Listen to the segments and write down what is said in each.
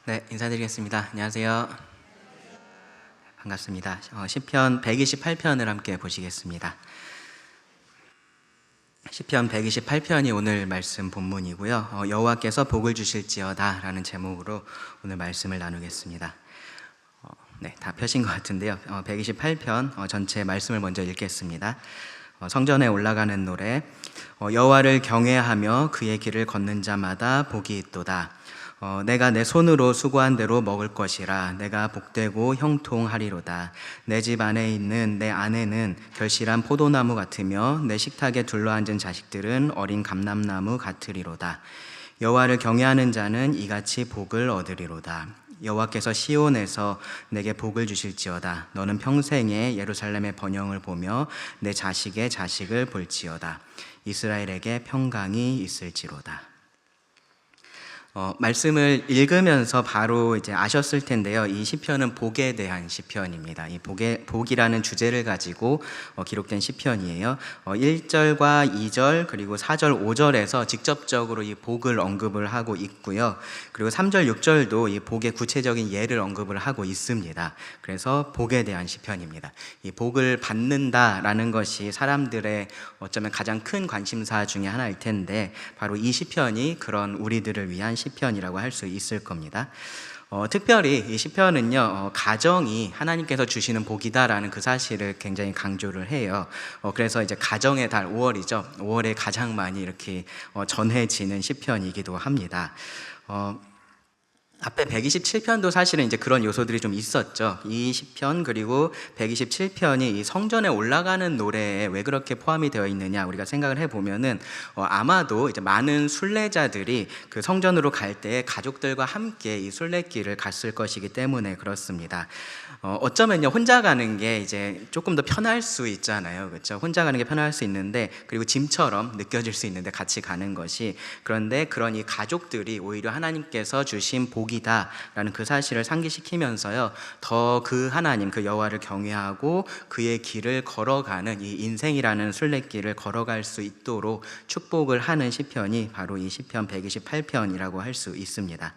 네, 인사드리겠습니다. 안녕하세요. 반갑습니다. 시편 128편을 함께 보시겠습니다. 시편 128편이 오늘 말씀 본문이고요. 여호와께서 복을 주실지어다 라는 제목으로 오늘 말씀을 나누겠습니다. 네, 다 펴신 것 같은데요. 128편 전체 말씀을 먼저 읽겠습니다. 성전에 올라가는 노래. 여호와를 경외하며 그의 길을 걷는 자마다 복이 있도다. 내가 내 손으로 수고한 대로 먹을 것이라. 내가 복되고 형통하리로다. 내 집 안에 있는 내 아내는 결실한 포도나무 같으며 내 식탁에 둘러앉은 자식들은 어린 감람나무 같으리로다. 여호와를 경외하는 자는 이같이 복을 얻으리로다. 여호와께서 시온에서 내게 복을 주실지어다. 너는 평생에 예루살렘의 번영을 보며 내 자식의 자식을 볼지어다. 이스라엘에게 평강이 있을지로다. 말씀을 읽으면서 바로 이제 아셨을 텐데요. 이 시편은 복에 대한 시편입니다. 이 복이라는 주제를 가지고 기록된 시편이에요. 1절과 2절 그리고 4절, 5절에서 직접적으로 이 복을 언급을 하고 있고요. 그리고 3절, 6절도 이 복의 구체적인 예를 언급을 하고 있습니다. 그래서 복에 대한 시편입니다. 이 복을 받는다라는 것이 사람들의 어쩌면 가장 큰 관심사 중에 하나일 텐데 바로 이 시편이 그런 우리들을 위한 시편이라고 할 수 있을 겁니다. 특별히 이 시편은요, 가정이 하나님께서 주시는 복이다라는 그 사실을 굉장히 강조를 해요. 그래서 이제 가정의 달 5월이죠. 5월에 가장 많이 이렇게 전해지는 시편이기도 합니다. 앞에 127편도 사실은 이제 그런 요소들이 좀 있었죠. 이 시편 그리고 127편이 이 성전에 올라가는 노래에 왜 그렇게 포함이 되어 있느냐 우리가 생각을 해보면은 아마도 이제 많은 순례자들이 그 성전으로 갈 때 가족들과 함께 이 순례길을 갔을 것이기 때문에 그렇습니다. 어쩌면요 혼자 가는 게 이제 조금 더 편할 수 있잖아요, 그렇죠? 혼자 가는 게 편할 수 있는데 그리고 짐처럼 느껴질 수 있는데 같이 가는 것이, 그런데 그런 이 가족들이 오히려 하나님께서 주신 복이다라는 그 사실을 상기시키면서요 더 그 하나님 그 여호와를 경외하고 그의 길을 걸어가는 이 인생이라는 순례길을 걸어갈 수 있도록 축복을 하는 시편이 바로 이 시편 128편이라고 할 수 있습니다.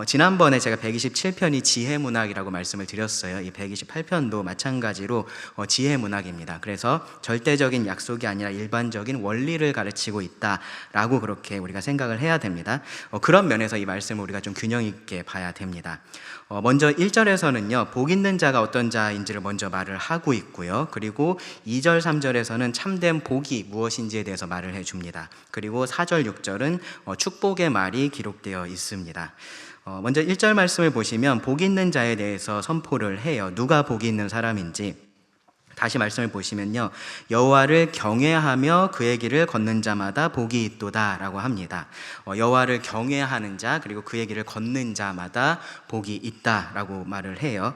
지난번에 제가 127편이 지혜문학이라고 말씀을 드렸어요. 이 128편도 마찬가지로 지혜문학입니다. 그래서 절대적인 약속이 아니라 일반적인 원리를 가르치고 있다라고 그렇게 우리가 생각을 해야 됩니다. 그런 면에서 이 말씀을 우리가 좀 균형 있게 봐야 됩니다. 먼저 1절에서는요 복 있는 자가 어떤 자인지를 먼저 말을 하고 있고요. 그리고 2절, 3절에서는 참된 복이 무엇인지에 대해서 말을 해줍니다. 그리고 4절, 6절은 축복의 말이 기록되어 있습니다. 먼저 1절 말씀을 보시면 복 있는 자에 대해서 선포를 해요. 누가 복이 있는 사람인지 다시 말씀을 보시면요 여호와를 경외하며 그의 길을 걷는 자마다 복이 있도다 라고 합니다. 여호와를 경외하는 자 그리고 그의 길을 걷는 자마다 복이 있다라고 말을 해요.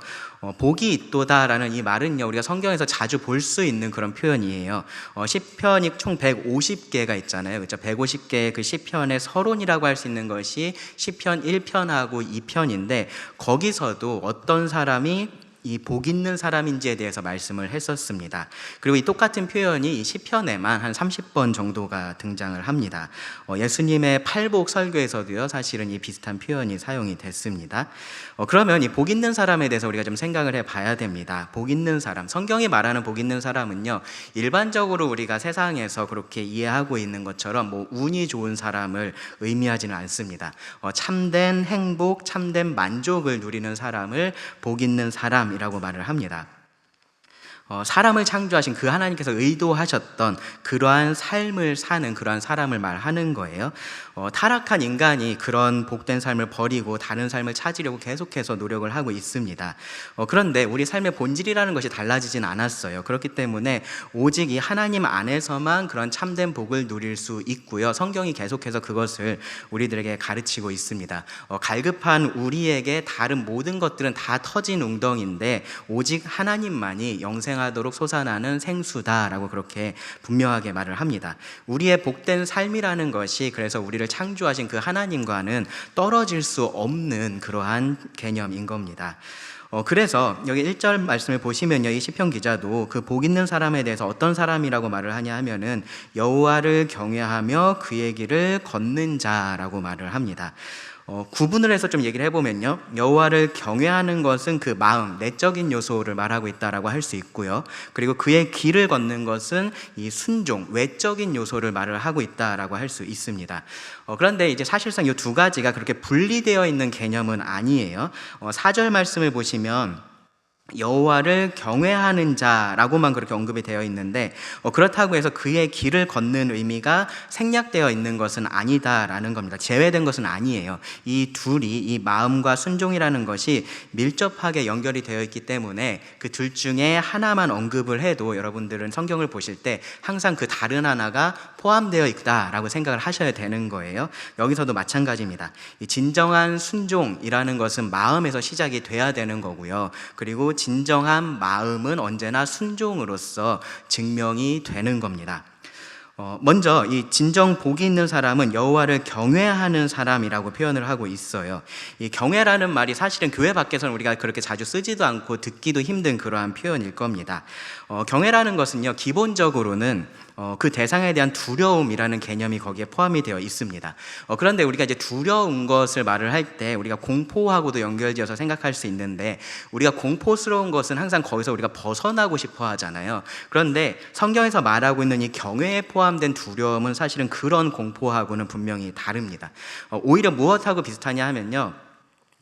복이 있도다 라는 이 말은요 우리가 성경에서 자주 볼 수 있는 그런 표현이에요. 시편이 총 150개가 있잖아요, 그렇죠? 150개의 그 시편의 서론이라고 할 수 있는 것이 시편 1편하고 2편인데 거기서도 어떤 사람이 이 복 있는 사람인지에 대해서 말씀을 했었습니다. 그리고 이 똑같은 표현이 이 시편에만 한 30번 정도가 등장을 합니다. 예수님의 팔복 설교에서도요 사실은 이 비슷한 표현이 사용이 됐습니다. 그러면 이 복 있는 사람에 대해서 우리가 좀 생각을 해봐야 됩니다. 복 있는 사람, 성경이 말하는 복 있는 사람은요 일반적으로 우리가 세상에서 그렇게 이해하고 있는 것처럼 뭐 운이 좋은 사람을 의미하지는 않습니다. 참된 행복, 참된 만족을 누리는 사람을 복 있는 사람이라고 말을 합니다. 사람을 창조하신 그 하나님께서 의도하셨던 그러한 삶을 사는 그러한 사람을 말하는 거예요. 타락한 인간이 그런 복된 삶을 버리고 다른 삶을 찾으려고 계속해서 노력을 하고 있습니다. 그런데 우리 삶의 본질이라는 것이 달라지진 않았어요. 그렇기 때문에 오직 이 하나님 안에서만 그런 참된 복을 누릴 수 있고요. 성경이 계속해서 그것을 우리들에게 가르치고 있습니다. 갈급한 우리에게 다른 모든 것들은 다 터진 웅덩이인데 오직 하나님만이 영생하도록 솟아나는 생수다라고 그렇게 분명하게 말을 합니다. 우리의 복된 삶이라는 것이 그래서 우리를 창조하신 그 하나님과는 떨어질 수 없는 그러한 개념인 겁니다. 그래서 여기 1절 말씀을 보시면요 이 시편 기자도 그 복 있는 사람에 대해서 어떤 사람이라고 말을 하냐 하면은 여호와를 경외하며 그의 길을 걷는 자라고 말을 합니다. 구분을 해서 좀 얘기를 해보면요, 여호와를 경외하는 것은 그 마음, 내적인 요소를 말하고 있다라고 할 수 있고요, 그리고 그의 길을 걷는 것은 이 순종, 외적인 요소를 말을 하고 있다라고 할 수 있습니다. 그런데 이제 사실상 이 두 가지가 그렇게 분리되어 있는 개념은 아니에요. 4절 말씀을 보시면 여호와를 경외하는 자라고만 그렇게 언급이 되어 있는데, 그렇다고 해서 그의 길을 걷는 의미가 생략되어 있는 것은 아니다라는 겁니다. 제외된 것은 아니에요. 이 둘이, 이 마음과 순종이라는 것이 밀접하게 연결이 되어 있기 때문에 그 둘 중에 하나만 언급을 해도 여러분들은 성경을 보실 때 항상 그 다른 하나가 포함되어 있다라고 생각을 하셔야 되는 거예요. 여기서도 마찬가지입니다. 이 진정한 순종이라는 것은 마음에서 시작이 돼야 되는 거고요, 그리고 진정한 마음은 언제나 순종으로서 증명이 되는 겁니다. 먼저 이 진정 복이 있는 사람은 여호와를 경외하는 사람이라고 표현을 하고 있어요. 이 경외라는 말이 사실은 교회 밖에서는 우리가 그렇게 자주 쓰지도 않고 듣기도 힘든 그러한 표현일 겁니다. 경외라는 것은요, 기본적으로는 그 대상에 대한 두려움이라는 개념이 거기에 포함이 되어 있습니다. 그런데 우리가 이제 두려운 것을 말을 할 때 우리가 공포하고도 연결지어서 생각할 수 있는데, 우리가 공포스러운 것은 항상 거기서 우리가 벗어나고 싶어 하잖아요. 그런데 성경에서 말하고 있는 이 경외에 포함된 두려움은 사실은 그런 공포하고는 분명히 다릅니다. 오히려 무엇하고 비슷하냐 하면요,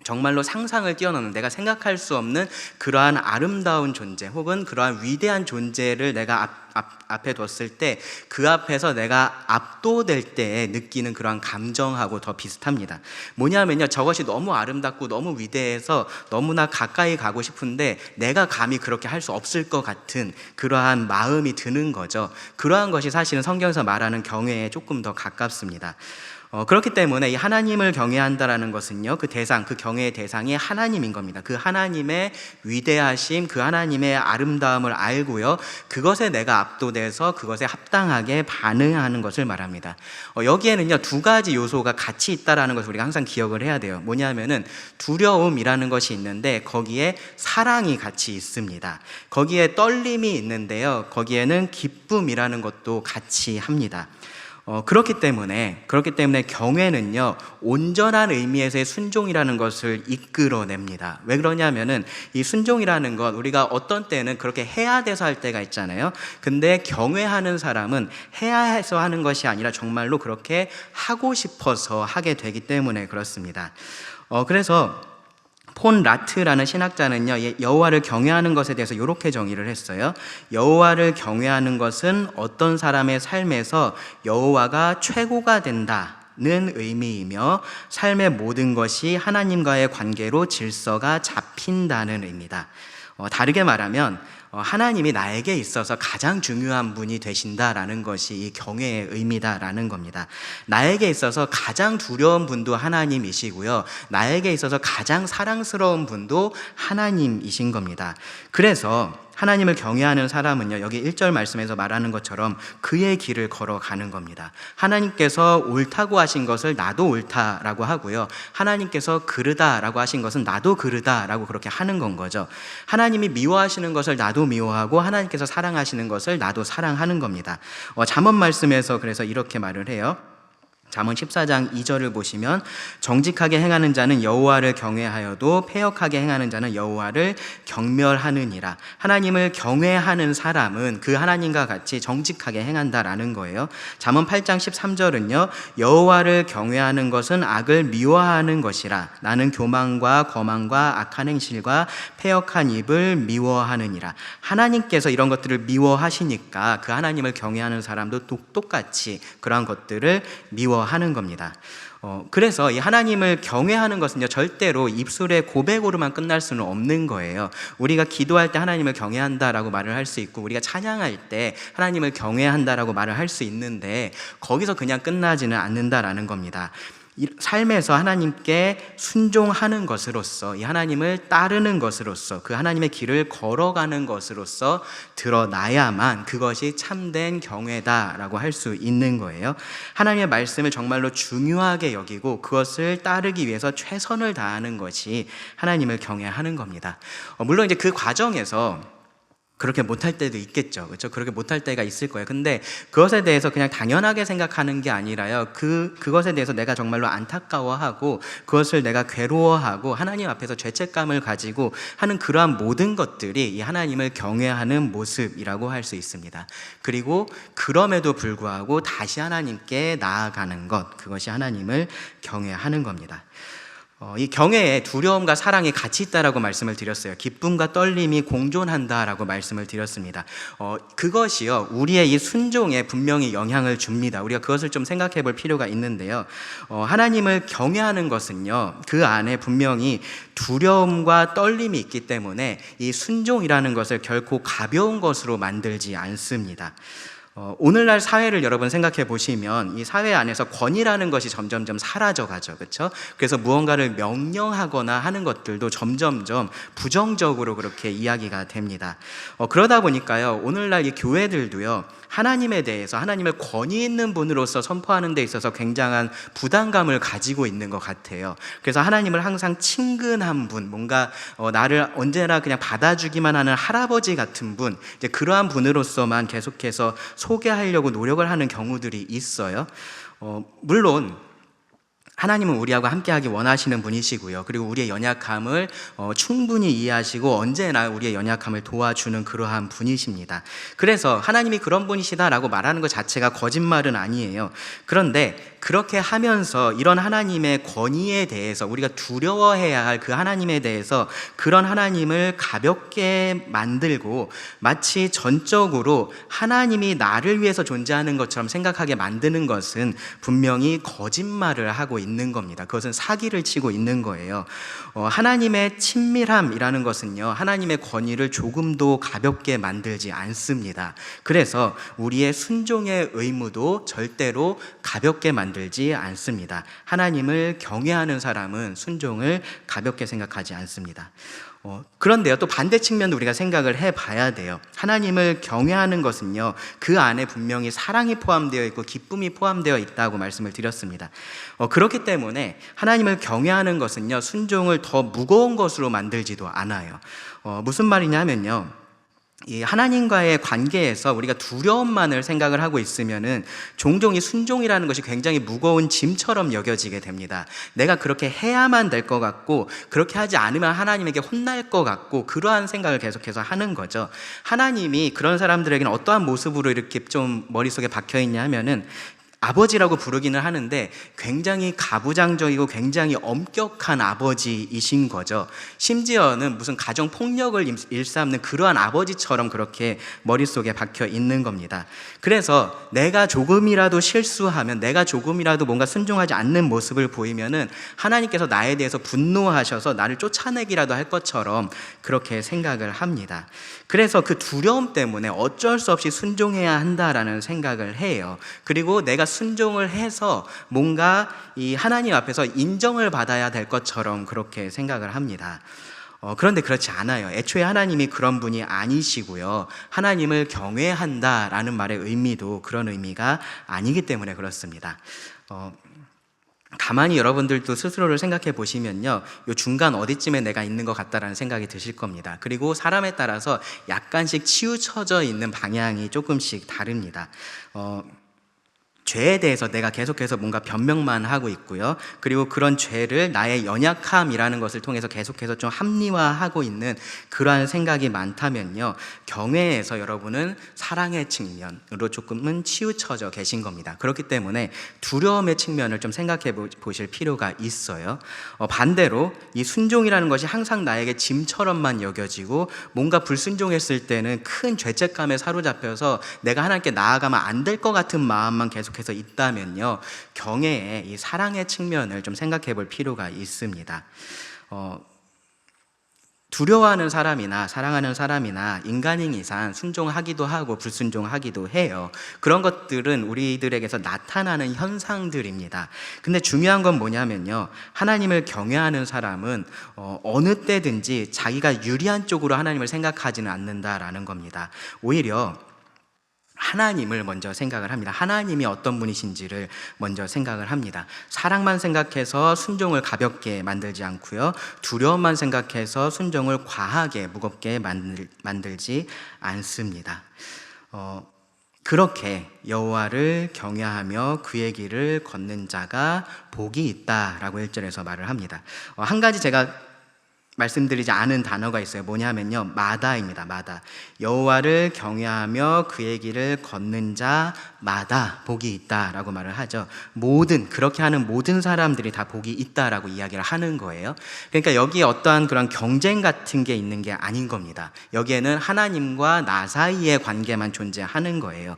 정말로 상상을 뛰어넘는, 내가 생각할 수 없는 그러한 아름다운 존재 혹은 그러한 위대한 존재를 내가 앞에 뒀을 때 그 앞에서 내가 압도될 때 느끼는 그러한 감정하고 더 비슷합니다. 뭐냐면요, 저것이 너무 아름답고 너무 위대해서 너무나 가까이 가고 싶은데 내가 감히 그렇게 할 수 없을 것 같은 그러한 마음이 드는 거죠. 그러한 것이 사실은 성경에서 말하는 경외에 조금 더 가깝습니다. 그렇기 때문에 이 하나님을 경외한다라는 것은요, 그 대상, 그 경외의 대상이 하나님인 겁니다. 그 하나님의 위대하심, 그 하나님의 아름다움을 알고요, 그것에 내가 압도돼서 그것에 합당하게 반응하는 것을 말합니다. 여기에는요, 두 가지 요소가 같이 있다라는 것을 우리가 항상 기억을 해야 돼요. 뭐냐면은 두려움이라는 것이 있는데 거기에 사랑이 같이 있습니다. 거기에 떨림이 있는데요, 거기에는 기쁨이라는 것도 같이 합니다. 그렇기 때문에 경외는요, 온전한 의미에서의 순종이라는 것을 이끌어냅니다. 왜 그러냐면은 이 순종이라는 것, 우리가 어떤 때는 그렇게 해야 돼서 할 때가 있잖아요. 근데 경외하는 사람은 해야 해서 하는 것이 아니라 정말로 그렇게 하고 싶어서 하게 되기 때문에 그렇습니다. 그래서 폰 라트라는 신학자는요, 여호와를 경외하는 것에 대해서 이렇게 정의를 했어요. 여호와를 경외하는 것은 어떤 사람의 삶에서 여호와가 최고가 된다는 의미이며 삶의 모든 것이 하나님과의 관계로 질서가 잡힌다는 의미다. 다르게 말하면 하나님이 나에게 있어서 가장 중요한 분이 되신다라는 것이 이 경외의 의미다라는 겁니다. 나에게 있어서 가장 두려운 분도 하나님이시고요, 나에게 있어서 가장 사랑스러운 분도 하나님이신 겁니다. 그래서 하나님을 경외하는 사람은요, 여기 1절 말씀에서 말하는 것처럼 그의 길을 걸어가는 겁니다. 하나님께서 옳다고 하신 것을 나도 옳다라고 하고요, 하나님께서 그르다라고 하신 것은 나도 그르다라고 그렇게 하는 건 거죠. 하나님이 미워하시는 것을 나도 미워하고 하나님께서 사랑하시는 것을 나도 사랑하는 겁니다. 잠언 말씀에서 그래서 이렇게 말을 해요. 잠언 14장 2절을 보시면 정직하게 행하는 자는 여호와를 경외하여도 패역하게 행하는 자는 여호와를 경멸하느니라. 하나님을 경외하는 사람은 그 하나님과 같이 정직하게 행한다라는 거예요. 잠언 8장 13절은요, 여호와를 경외하는 것은 악을 미워하는 것이라. 나는 교만과 거만과 악한 행실과 패역한 입을 미워하느니라. 하나님께서 이런 것들을 미워하시니까 그 하나님을 경외하는 사람도 똑같이 그러한 것들을 미워하는 겁니다. 그래서 이 하나님을 경외하는 것은요, 절대로 입술의 고백으로만 끝날 수는 없는 거예요. 우리가 기도할 때 하나님을 경외한다라고 말을 할 수 있고, 우리가 찬양할 때 하나님을 경외한다라고 말을 할 수 있는데 거기서 그냥 끝나지는 않는다라는 겁니다. 삶에서 하나님께 순종하는 것으로서, 이 하나님을 따르는 것으로서, 그 하나님의 길을 걸어가는 것으로서 드러나야만 그것이 참된 경외다라고 할 수 있는 거예요. 하나님의 말씀을 정말로 중요하게 여기고 그것을 따르기 위해서 최선을 다하는 것이 하나님을 경외하는 겁니다. 물론 이제 그 과정에서 그렇게 못할 때도 있겠죠. 그렇죠? 그렇게 못할 때가 있을 거예요. 근데 그것에 대해서 그냥 당연하게 생각하는 게 아니라요. 그것에 대해서 내가 정말로 안타까워하고 그것을 내가 괴로워하고 하나님 앞에서 죄책감을 가지고 하는 그러한 모든 것들이 이 하나님을 경외하는 모습이라고 할 수 있습니다. 그리고 그럼에도 불구하고 다시 하나님께 나아가는 것, 그것이 하나님을 경외하는 겁니다. 이 경외에 두려움과 사랑이 같이 있다라고 말씀을 드렸어요. 기쁨과 떨림이 공존한다라고 말씀을 드렸습니다. 그것이요, 우리의 이 순종에 분명히 영향을 줍니다. 우리가 그것을 좀 생각해 볼 필요가 있는데요. 하나님을 경외하는 것은요, 그 안에 분명히 두려움과 떨림이 있기 때문에 이 순종이라는 것을 결코 가벼운 것으로 만들지 않습니다. 오늘날 사회를 여러분 생각해 보시면 이 사회 안에서 권위라는 것이 점점점 사라져가죠. 그렇죠? 그래서 무언가를 명령하거나 하는 것들도 점점점 부정적으로 그렇게 이야기가 됩니다. 그러다 보니까요, 오늘날 이 교회들도요, 하나님에 대해서 하나님을 권위 있는 분으로서 선포하는 데 있어서 굉장한 부담감을 가지고 있는 것 같아요. 그래서 하나님을 항상 친근한 분, 뭔가 나를 언제나 그냥 받아주기만 하는 할아버지 같은 분, 이제 그러한 분으로서만 계속해서 소개하려고 노력을 하는 경우들이 있어요. 물론 하나님은 우리하고 함께하기 원하시는 분이시고요. 그리고 우리의 연약함을 충분히 이해하시고 언제나 우리의 연약함을 도와주는 그러한 분이십니다. 그래서 하나님이 그런 분이시다라고 말하는 것 자체가 거짓말은 아니에요. 그런데 그렇게 하면서 이런 하나님의 권위에 대해서 우리가 두려워해야 할 그 하나님에 대해서 그런 하나님을 가볍게 만들고 마치 전적으로 하나님이 나를 위해서 존재하는 것처럼 생각하게 만드는 것은 분명히 거짓말을 하고 있는 겁니다. 그것은 사기를 치고 있는 거예요. 하나님의 친밀함이라는 것은요, 하나님의 권위를 조금도 가볍게 만들지 않습니다. 그래서 우리의 순종의 의무도 절대로 가볍게 만들지 않습니다. 하나님을 경외하는 사람은 순종을 가볍게 생각하지 않습니다. 그런데요, 또 반대 측면도 우리가 생각을 해봐야 돼요. 하나님을 경외하는 것은요, 그 안에 분명히 사랑이 포함되어 있고 기쁨이 포함되어 있다고 말씀을 드렸습니다. 그렇기 때문에 하나님을 경외하는 것은요, 순종을 더 무거운 것으로 만들지도 않아요. 무슨 말이냐면요, 이 하나님과의 관계에서 우리가 두려움만을 생각을 하고 있으면은 종종 이 순종이라는 것이 굉장히 무거운 짐처럼 여겨지게 됩니다. 내가 그렇게 해야만 될 것 같고, 그렇게 하지 않으면 하나님에게 혼날 것 같고, 그러한 생각을 계속해서 하는 거죠. 하나님이 그런 사람들에게는 어떠한 모습으로 이렇게 좀 머릿속에 박혀 있냐 하면은, 아버지라고 부르기는 하는데 굉장히 가부장적이고 굉장히 엄격한 아버지이신 거죠. 심지어는 무슨 가정폭력을 일삼는 그러한 아버지처럼 그렇게 머릿속에 박혀 있는 겁니다. 그래서 내가 조금이라도 실수하면, 내가 조금이라도 뭔가 순종하지 않는 모습을 보이면은 하나님께서 나에 대해서 분노하셔서 나를 쫓아내기라도 할 것처럼 그렇게 생각을 합니다. 그래서 그 두려움 때문에 어쩔 수 없이 순종해야 한다라는 생각을 해요. 그리고 내가 순종을 해서 뭔가 이 하나님 앞에서 인정을 받아야 될 것처럼 그렇게 생각을 합니다. 그런데 그렇지 않아요. 애초에 하나님이 그런 분이 아니시고요. 하나님을 경외한다라는 말의 의미도 그런 의미가 아니기 때문에 그렇습니다. 가만히 여러분들도 스스로를 생각해 보시면요, 요 중간 어디쯤에 내가 있는 것 같다라는 생각이 드실 겁니다. 그리고 사람에 따라서 약간씩 치우쳐져 있는 방향이 조금씩 다릅니다. 죄에 대해서 내가 계속해서 뭔가 변명만 하고 있고요. 그리고 그런 죄를 나의 연약함이라는 것을 통해서 계속해서 좀 합리화하고 있는 그러한 생각이 많다면요, 경외에서 여러분은 사랑의 측면으로 조금은 치우쳐져 계신 겁니다. 그렇기 때문에 두려움의 측면을 좀 생각해 보실 필요가 있어요. 반대로 이 순종이라는 것이 항상 나에게 짐처럼만 여겨지고, 뭔가 불순종했을 때는 큰 죄책감에 사로잡혀서 내가 하나님께 나아가면 안 될 것 같은 마음만 계속해서 있다면요, 경외의 이 사랑의 측면을 좀 생각해 볼 필요가 있습니다. 두려워하는 사람이나 사랑하는 사람이나 인간인 이상 순종하기도 하고 불순종하기도 해요. 그런 것들은 우리들에게서 나타나는 현상들입니다. 근데 중요한 건 뭐냐면요, 하나님을 경외하는 사람은 어느 때든지 자기가 유리한 쪽으로 하나님을 생각하지는 않는다라는 겁니다. 오히려 하나님을 먼저 생각을 합니다. 하나님이 어떤 분이신지를 먼저 생각을 합니다. 사랑만 생각해서 순종을 가볍게 만들지 않고요, 두려움만 생각해서 순종을 과하게 무겁게 만들지 않습니다. 그렇게 여호와를 경외하며 그의 길을 걷는 자가 복이 있다라고 1절에서 말을 합니다. 한 가지 제가 말씀드리지 않은 단어가 있어요. 뭐냐면요, 마다입니다. 마다. 여호와를 경외하며 그의 길을 걷는 자마다 복이 있다라고 말을 하죠. 그렇게 하는 모든 사람들이 다 복이 있다라고 이야기를 하는 거예요. 그러니까 여기에 어떠한 그런 경쟁 같은 게 있는 게 아닌 겁니다. 여기에는 하나님과 나 사이의 관계만 존재하는 거예요.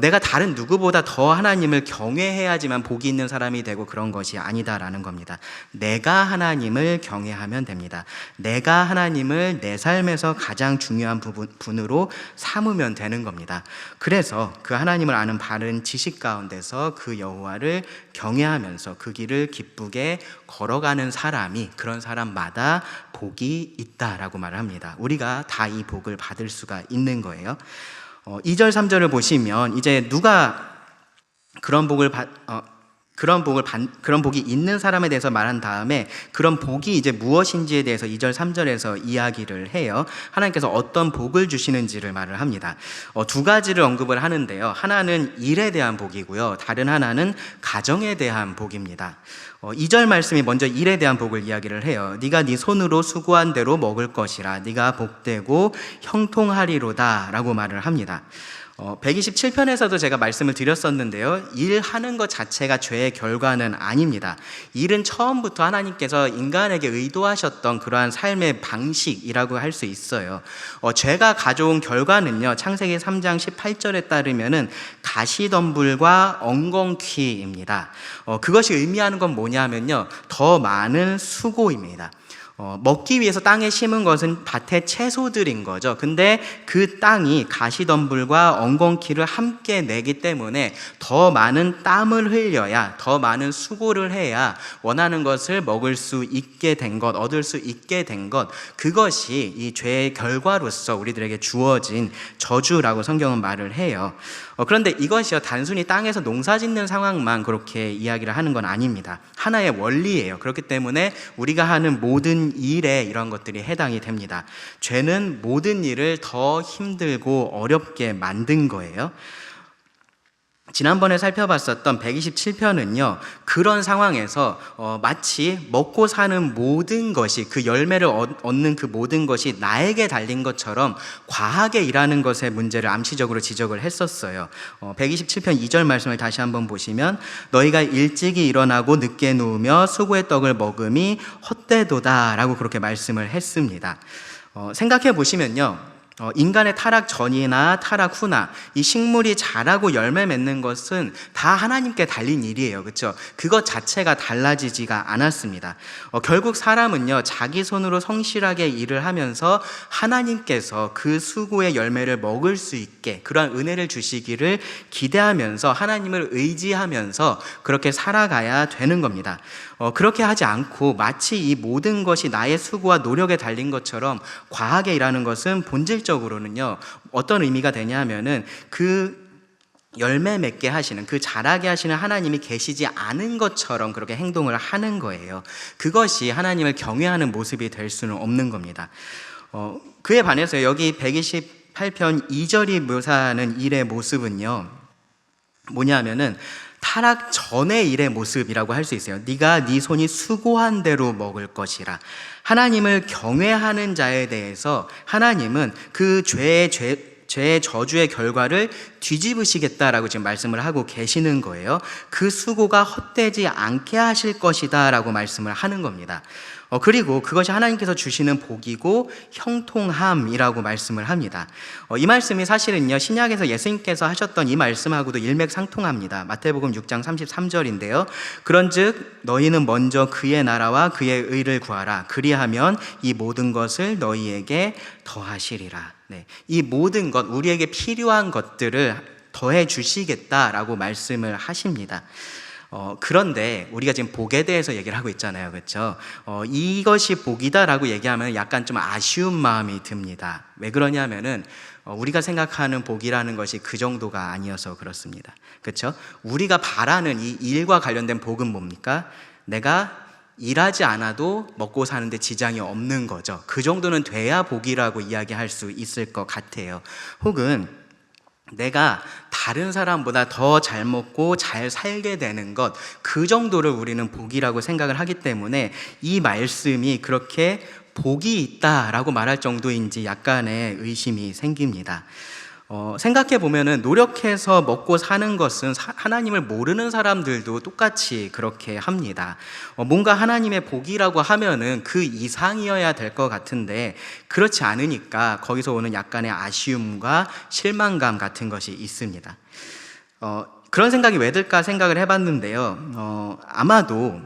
내가 다른 누구보다 더 하나님을 경외해야지만 복이 있는 사람이 되고 그런 것이 아니다라는 겁니다. 내가 하나님을 경외하면 됩니다. 내가 하나님을 내 삶에서 가장 중요한 분으로 삼으면 되는 겁니다. 그래서 그 하나님을 아는 바른 지식 가운데서 그 여호와를 경외하면서 그 길을 기쁘게 걸어가는 사람이, 그런 사람마다 복이 있다라고 말을 합니다. 우리가 다 이 복을 받을 수가 있는 거예요. 2절 3절을 보시면 이제 누가 그런 복이 있는 사람에 대해서 말한 다음에 그런 복이 이제 무엇인지에 대해서 2절 3절에서 이야기를 해요. 하나님께서 어떤 복을 주시는지를 말을 합니다. 두 가지를 언급을 하는데요, 하나는 일에 대한 복이고요, 다른 하나는 가정에 대한 복입니다. 2절 말씀이 먼저 일에 대한 복을 이야기를 해요. 네가 네 손으로 수고한 대로 먹을 것이라, 네가 복되고 형통하리로다 라고 말을 합니다. 127편에서도 제가 말씀을 드렸었는데요, 일하는 것 자체가 죄의 결과는 아닙니다. 일은 처음부터 하나님께서 인간에게 의도하셨던 그러한 삶의 방식이라고 할 수 있어요. 죄가 가져온 결과는요, 창세기 3장 18절에 따르면은 가시덤불과 엉겅퀴입니다. 그것이 의미하는 건 뭐냐면요, 더 많은 수고입니다. 먹기 위해서 땅에 심은 것은 밭의 채소들인 거죠. 근데 그 땅이 가시덤불과 엉겅퀴를 함께 내기 때문에 더 많은 땀을 흘려야, 더 많은 수고를 해야 원하는 것을 먹을 수 있게 된 것, 얻을 수 있게 된 것, 그것이 이 죄의 결과로서 우리들에게 주어진 저주라고 성경은 말을 해요. 그런데 이것이요, 단순히 땅에서 농사 짓는 상황만 그렇게 이야기를 하는 건 아닙니다. 하나의 원리예요. 그렇기 때문에 우리가 하는 모든 일에 이런 것들이 해당이 됩니다. 죄는 모든 일을 더 힘들고 어렵게 만든 거예요. 지난번에 살펴봤었던 127편은요, 그런 상황에서 마치 먹고 사는 모든 것이, 그 열매를 얻는 그 모든 것이 나에게 달린 것처럼 과하게 일하는 것의 문제를 암시적으로 지적을 했었어요. 127편 2절 말씀을 다시 한번 보시면, 너희가 일찍이 일어나고 늦게 누우며 수고의 떡을 먹음이 헛되도다 라고 그렇게 말씀을 했습니다. 생각해 보시면요, 인간의 타락 전이나 타락 후나 이 식물이 자라고 열매 맺는 것은 다 하나님께 달린 일이에요. 그렇죠? 그것 자체가 달라지지가 않았습니다. 결국 사람은요, 자기 손으로 성실하게 일을 하면서 하나님께서 그 수고의 열매를 먹을 수 있게 그러한 은혜를 주시기를 기대하면서 하나님을 의지하면서 그렇게 살아가야 되는 겁니다. 그렇게 하지 않고 마치 이 모든 것이 나의 수고와 노력에 달린 것처럼 과하게 일하는 것은 본질적으로는요, 어떤 의미가 되냐 하면은 그 열매 맺게 하시는, 그 자라게 하시는 하나님이 계시지 않은 것처럼 그렇게 행동을 하는 거예요. 그것이 하나님을 경외하는 모습이 될 수는 없는 겁니다. 그에 반해서 여기 128편 2절이 묘사하는 일의 모습은요, 뭐냐 하면은 타락 전의 일의 모습이라고 할 수 있어요. 네가 네 손이 수고한 대로 먹을 것이라. 하나님을 경외하는 자에 대해서 하나님은 그 죄의 저주의 결과를 뒤집으시겠다라고 지금 말씀을 하고 계시는 거예요. 그 수고가 헛되지 않게 하실 것이다 라고 말씀을 하는 겁니다. 그리고 그것이 하나님께서 주시는 복이고 형통함이라고 말씀을 합니다. 이 말씀이 사실은요, 신약에서 예수님께서 하셨던 이 말씀하고도 일맥상통합니다. 마태복음 6장 33절인데요. 그런즉 너희는 먼저 그의 나라와 그의 의를 구하라. 그리하면 이 모든 것을 너희에게 더하시리라. 네, 이 모든 것, 우리에게 필요한 것들을 더해 주시겠다라고 말씀을 하십니다. 그런데 우리가 지금 복에 대해서 얘기를 하고 있잖아요. 그렇죠? 이것이 복이다라고 얘기하면 약간 좀 아쉬운 마음이 듭니다. 왜 그러냐면은 우리가 생각하는 복이라는 것이 그 정도가 아니어서 그렇습니다. 그렇죠? 우리가 바라는 이 일과 관련된 복은 뭡니까? 내가 일하지 않아도 먹고 사는데 지장이 없는 거죠. 그 정도는 돼야 복이라고 이야기할 수 있을 것 같아요. 혹은 내가 다른 사람보다 더 잘 먹고 잘 살게 되는 것, 그 정도를 우리는 복이라고 생각을 하기 때문에 이 말씀이 그렇게 복이 있다라고 말할 정도인지 약간의 의심이 생깁니다. 생각해 보면은 노력해서 먹고 사는 것은 하나님을 모르는 사람들도 똑같이 그렇게 합니다. 뭔가 하나님의 복이라고 하면은 그 이상이어야 될 것 같은데 그렇지 않으니까 거기서 오는 약간의 아쉬움과 실망감 같은 것이 있습니다. 그런 생각이 왜 들까 생각을 해봤는데요. 아마도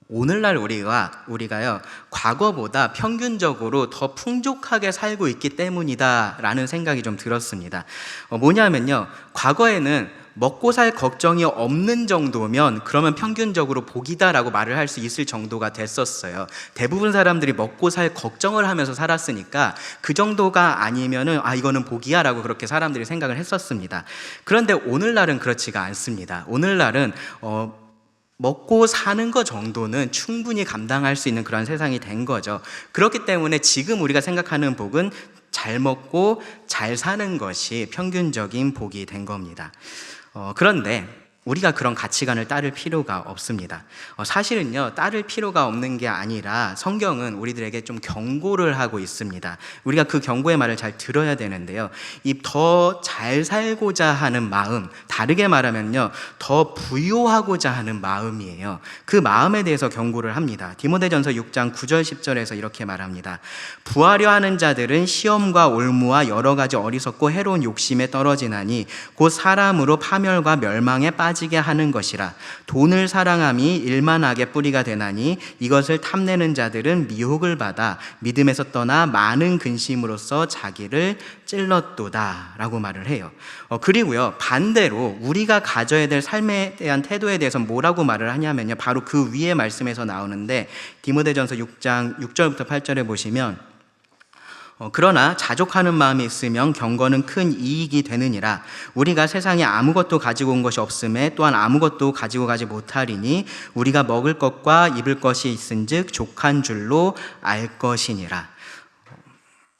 오늘날 우리가요, 과거보다 평균적으로 더 풍족하게 살고 있기 때문이다라는 생각이 좀 들었습니다. 뭐냐면요, 과거에는 먹고 살 걱정이 없는 정도면 그러면 평균적으로 복이다라고 말을 할 수 있을 정도가 됐었어요. 대부분 사람들이 먹고 살 걱정을 하면서 살았으니까 그 정도가 아니면은 이거는 복이야라고 그렇게 사람들이 생각을 했었습니다. 그런데 오늘날은 그렇지가 않습니다. 오늘날은 먹고 사는 것 정도는 충분히 감당할 수 있는 그런 세상이 된 거죠. 그렇기 때문에 지금 우리가 생각하는 복은 잘 먹고 잘 사는 것이 평균적인 복이 된 겁니다. 그런데 우리가 그런 가치관을 따를 필요가 없습니다. 사실은요, 따를 필요가 없는 게 아니라 성경은 우리들에게 좀 경고를 하고 있습니다. 우리가 그 경고의 말을 잘 들어야 되는데요, 이 더 잘 살고자 하는 마음, 다르게 말하면요, 더 부요하고자 하는 마음이에요. 그 마음에 대해서 경고를 합니다. 디모데전서 6장 9절 10절에서 이렇게 말합니다. 부하려 하는 자들은 시험과 올무와 여러 가지 어리석고 해로운 욕심에 떨어지나니 곧 사람으로 파멸과 멸망에 빠지게 하는 것이라. 돈을 사랑함이 일만하게 뿌리가 되나니 이것을 탐내는 자들은 미혹을 받아 믿음에서 떠나 많은 근심으로써 자기를 찔렀도다 라고 말을 해요. 그리고요, 반대로 우리가 가져야 될 삶에 대한 태도에 대해서 뭐라고 말을 하냐면요, 바로 그 위에 말씀에서 나오는데 디모데전서 6장 6절부터 8절에 보시면 그러나 자족하는 마음이 있으면 경건은 큰 이익이 되느니라. 우리가 세상에 아무것도 가지고 온 것이 없음에 또한 아무것도 가지고 가지 못하리니 우리가 먹을 것과 입을 것이 있은즉 족한 줄로 알 것이니라.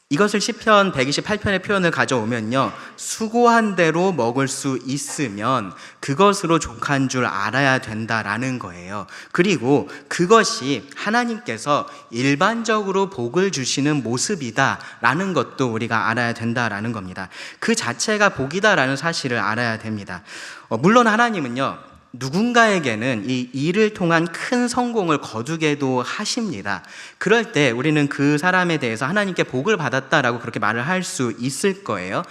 이것을 시편 128편의 표현을 가져오면요, 수고한 대로 먹을 수 있으면 그것으로 족한 줄 알아야 된다라는 거예요. 그리고 그것이 하나님께서 일반적으로 복을 주시는 모습이다라는 것도 우리가 알아야 된다라는 겁니다. 그 자체가 복이다라는 사실을 알아야 됩니다. 물론 하나님은요, 누군가에게는 이 일을 통한 큰 성공을 거두게도 하십니다. 그럴 때 우리는 그 사람에 대해서 하나님께 복을 받았다라고 그렇게 말을 할 수 있을 거예요.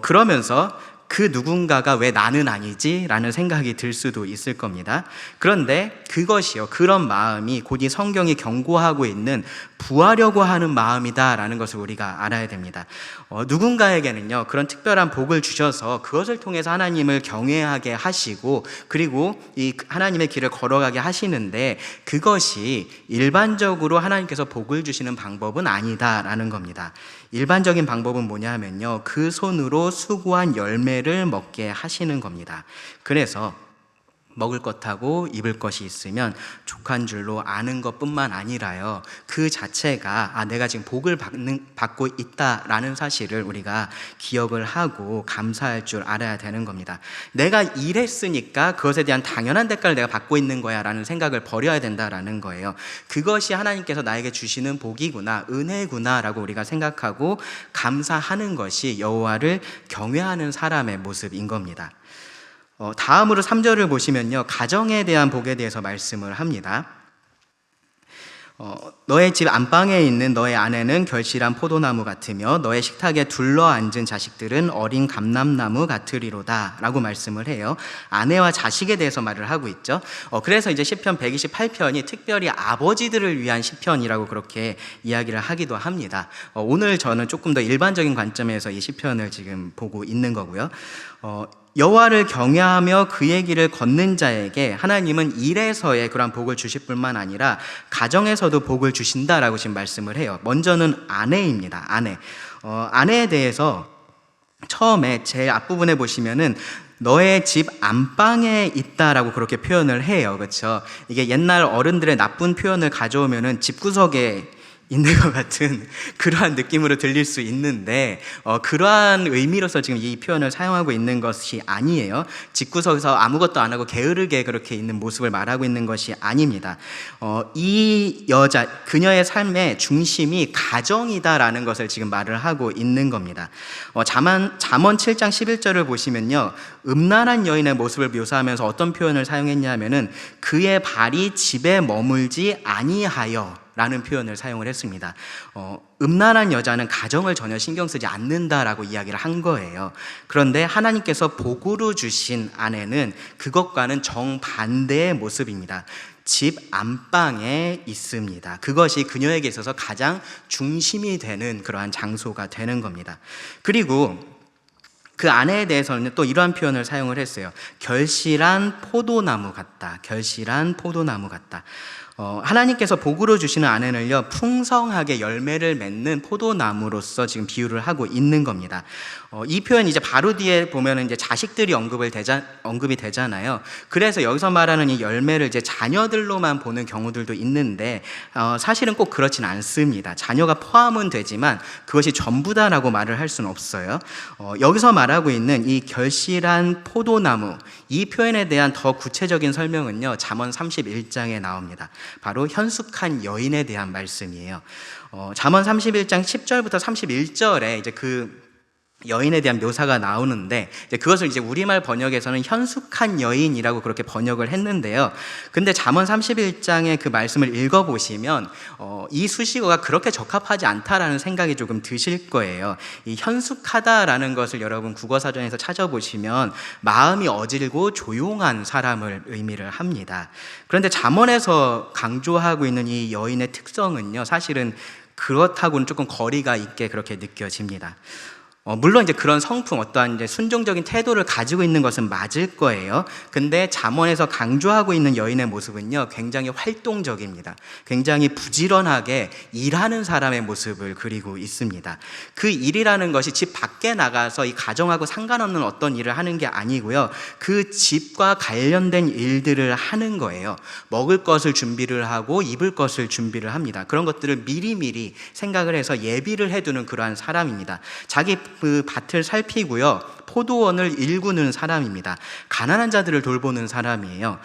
그러면서 그 누군가가 왜 나는 아니지? 라는 생각이 들 수도 있을 겁니다. 그런데 그것이요, 그런 마음이 곧 이 성경이 경고하고 있는 부하려고 하는 마음이다라는 것을 우리가 알아야 됩니다. 누군가에게는요, 그런 특별한 복을 주셔서 그것을 통해서 하나님을 경외하게 하시고 그리고 이 하나님의 길을 걸어가게 하시는데 그것이 일반적으로 하나님께서 복을 주시는 방법은 아니다라는 겁니다. 일반적인 방법은 뭐냐 하면요, 그 손으로 수고한 열매를 먹게 하시는 겁니다. 그래서 먹을 것하고 입을 것이 있으면 족한 줄로 아는 것뿐만 아니라요, 그 자체가 내가 지금 복을 받고 있다라는 사실을 우리가 기억을 하고 감사할 줄 알아야 되는 겁니다. 내가 일했으니까 그것에 대한 당연한 대가를 내가 받고 있는 거야 라는 생각을 버려야 된다라는 거예요. 그것이 하나님께서 나에게 주시는 복이구나, 은혜구나 라고 우리가 생각하고 감사하는 것이 여호와를 경외하는 사람의 모습인 겁니다. 다음으로 3절을 보시면요, 가정에 대한 복에 대해서 말씀을 합니다. 너의 집 안방에 있는 너의 아내는 결실한 포도나무 같으며 너의 식탁에 둘러앉은 자식들은 어린 감람나무 같으리로다 라고 말씀을 해요. 아내와 자식에 대해서 말을 하고 있죠. 그래서 이제 시편 128편이 특별히 아버지들을 위한 시편이라고 그렇게 이야기를 하기도 합니다. 오늘 저는 조금 더 일반적인 관점에서 이 시편을 지금 보고 있는 거고요. 여호와를 경외하며 그의 길을 걷는 자에게 하나님은 일에서의 그러한 복을 주실 뿐만 아니라 가정에서도 복을 주신다라고 지금 말씀을 해요. 먼저는 아내입니다. 아내에 대해서 처음에 제일 앞부분에 보시면은 너의 집 안방에 있다라고 그렇게 표현을 해요. 그렇죠? 이게 옛날 어른들의 나쁜 표현을 가져오면은 집구석에 있는 것 같은 그러한 느낌으로 들릴 수 있는데 그러한 의미로서 지금 이 표현을 사용하고 있는 것이 아니에요. 집구석에서 아무것도 안 하고 게으르게 그렇게 있는 모습을 말하고 있는 것이 아닙니다. 이 여자, 그녀의 삶의 중심이 가정이다라는 것을 지금 말을 하고 있는 겁니다. 잠언 7장 11절을 보시면요, 음란한 여인의 모습을 묘사하면서 어떤 표현을 사용했냐면은 그의 발이 집에 머물지 아니하여 라는 표현을 사용을 했습니다. 음란한 여자는 가정을 전혀 신경 쓰지 않는다라고 이야기를 한 거예요. 그런데 하나님께서 복으로 주신 아내는 그것과는 정반대의 모습입니다. 집 안방에 있습니다. 그것이 그녀에게 있어서 가장 중심이 되는 그러한 장소가 되는 겁니다. 그리고 그 아내에 대해서는 또 이러한 표현을 사용을 했어요. 결실한 포도나무 같다. 결실한 포도나무 같다. 하나님께서 복으로 주시는 아내는요, 풍성하게 열매를 맺는 포도나무로서 지금 비유를 하고 있는 겁니다. 이 표현 이제 바로 뒤에 보면은 이제 자식들이 언급이 되잖아요. 그래서 여기서 말하는 이 열매를 이제 자녀들로만 보는 경우들도 있는데, 사실은 꼭 그렇진 않습니다. 자녀가 포함은 되지만 그것이 전부다라고 말을 할 수는 없어요. 여기서 말하고 있는 이 결실한 포도나무, 이 표현에 대한 더 구체적인 설명은요, 잠언 31장에 나옵니다. 바로 현숙한 여인에 대한 말씀이에요. 잠언 31장 10절부터 31절에 이제 그 여인에 대한 묘사가 나오는데, 이제 그것을 이제 우리말 번역에서는 현숙한 여인이라고 그렇게 번역을 했는데요. 근데 잠언 31장의 그 말씀을 읽어보시면 이 수식어가 그렇게 적합하지 않다라는 생각이 조금 드실 거예요. 이 현숙하다라는 것을 여러분 국어사전에서 찾아보시면 마음이 어질고 조용한 사람을 의미를 합니다. 그런데 잠언에서 강조하고 있는 이 여인의 특성은요, 사실은 그렇다고는 조금 거리가 있게 그렇게 느껴집니다. 물론 이제 그런 성품, 어떠한 이제 순종적인 태도를 가지고 있는 것은 맞을 거예요. 근데 잠언에서 강조하고 있는 여인의 모습은요, 굉장히 활동적입니다. 굉장히 부지런하게 일하는 사람의 모습을 그리고 있습니다. 그 일이라는 것이 집 밖에 나가서 이 가정하고 상관없는 어떤 일을 하는 게 아니고요, 그 집과 관련된 일들을 하는 거예요. 먹을 것을 준비를 하고 입을 것을 준비를 합니다. 그런 것들을 미리미리 생각을 해서 예비를 해두는 그러한 사람입니다. 자기 그 밭을 살피고요, 포도원을 일구는 사람입니다. 가난한 자들을 돌보는 사람이에요.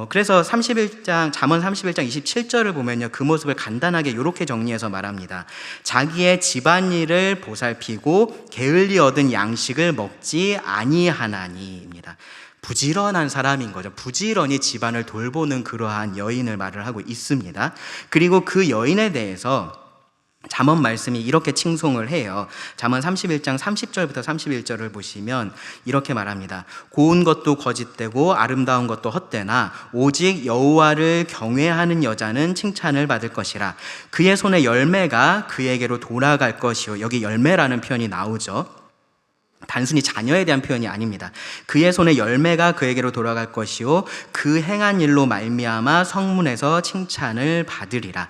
그래서 잠언 31장 27절을 보면요, 그 모습을 간단하게 이렇게 정리해서 말합니다. 자기의 집안일을 보살피고 게을리 얻은 양식을 먹지 아니하나니입니다. 부지런한 사람인 거죠. 부지런히 집안을 돌보는 그러한 여인을 말을 하고 있습니다. 그리고 그 여인에 대해서 잠언 말씀이 이렇게 칭송을 해요. 잠언 31장 30절부터 31절을 보시면 이렇게 말합니다. 고운 것도 거짓되고 아름다운 것도 헛되나 오직 여호와를 경외하는 여자는 칭찬을 받을 것이라. 그의 손의 열매가 그에게로 돌아갈 것이요. 여기 열매라는 표현이 나오죠. 단순히 자녀에 대한 표현이 아닙니다. 그의 손의 열매가 그에게로 돌아갈 것이요 그 행한 일로 말미암아 성문에서 칭찬을 받으리라.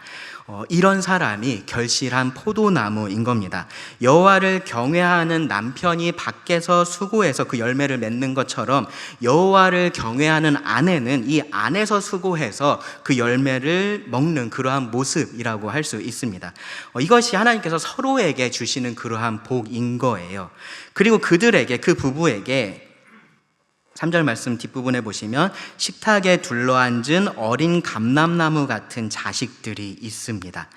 이런 사람이 결실한 포도나무인 겁니다. 여호와를 경외하는 남편이 밖에서 수고해서 그 열매를 맺는 것처럼 여호와를 경외하는 아내는 이 안에서 수고해서 그 열매를 먹는 그러한 모습이라고 할 수 있습니다. 이것이 하나님께서 서로에게 주시는 그러한 복인 거예요. 그리고 그들에게, 그 부부에게 3절 말씀 뒷부분에 보시면 식탁에 둘러앉은 어린 감람나무 같은 자식들이 있습니다.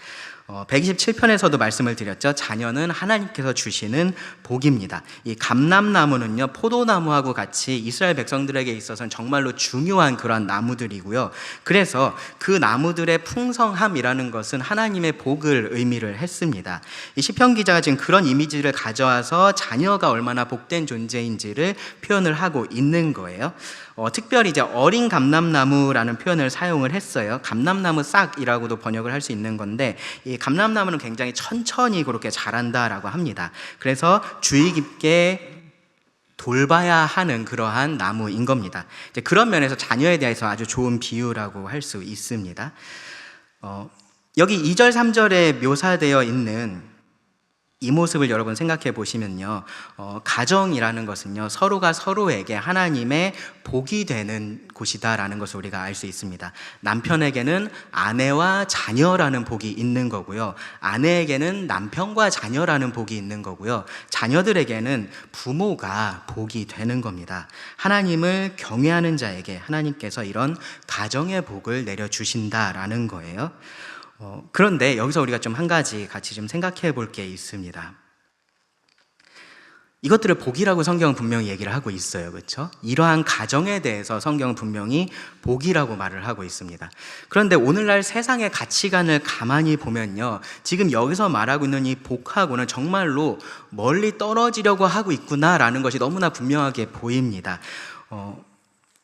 127편에서도 말씀을 드렸죠. 자녀는 하나님께서 주시는 복입니다. 이 감람나무는요, 포도나무하고 같이 이스라엘 백성들에게 있어서는 정말로 중요한 그러한 나무들이고요. 그래서 그 나무들의 풍성함이라는 것은 하나님의 복을 의미를 했습니다. 이 시편 기자가 지금 그런 이미지를 가져와서 자녀가 얼마나 복된 존재인지를 표현을 하고 있는 거예요. 특별히 이제 어린 감람나무라는 표현을 사용을 했어요. 감람나무 싹이라고도 번역을 할 수 있는 건데, 이 감람나무는 굉장히 천천히 그렇게 자란다라고 합니다. 그래서 주의 깊게 돌봐야 하는 그러한 나무인 겁니다. 이제 그런 면에서 자녀에 대해서 아주 좋은 비유라고 할 수 있습니다. 여기 2절, 3절에 묘사되어 있는 이 모습을 여러분 생각해 보시면요, 가정이라는 것은요, 서로가 서로에게 하나님의 복이 되는 곳이다라는 것을 우리가 알 수 있습니다. 남편에게는 아내와 자녀라는 복이 있는 거고요, 아내에게는 남편과 자녀라는 복이 있는 거고요, 자녀들에게는 부모가 복이 되는 겁니다. 하나님을 경외하는 자에게 하나님께서 이런 가정의 복을 내려주신다라는 거예요. 그런데 여기서 우리가 좀 한 가지 같이 좀 생각해 볼 게 있습니다. 이것들을 복이라고 성경은 분명히 얘기를 하고 있어요. 그렇죠? 이러한 가정에 대해서 성경은 분명히 복이라고 말을 하고 있습니다. 그런데 오늘날 세상의 가치관을 가만히 보면요, 지금 여기서 말하고 있는 이 복하고는 정말로 멀리 떨어지려고 하고 있구나라는 것이 너무나 분명하게 보입니다.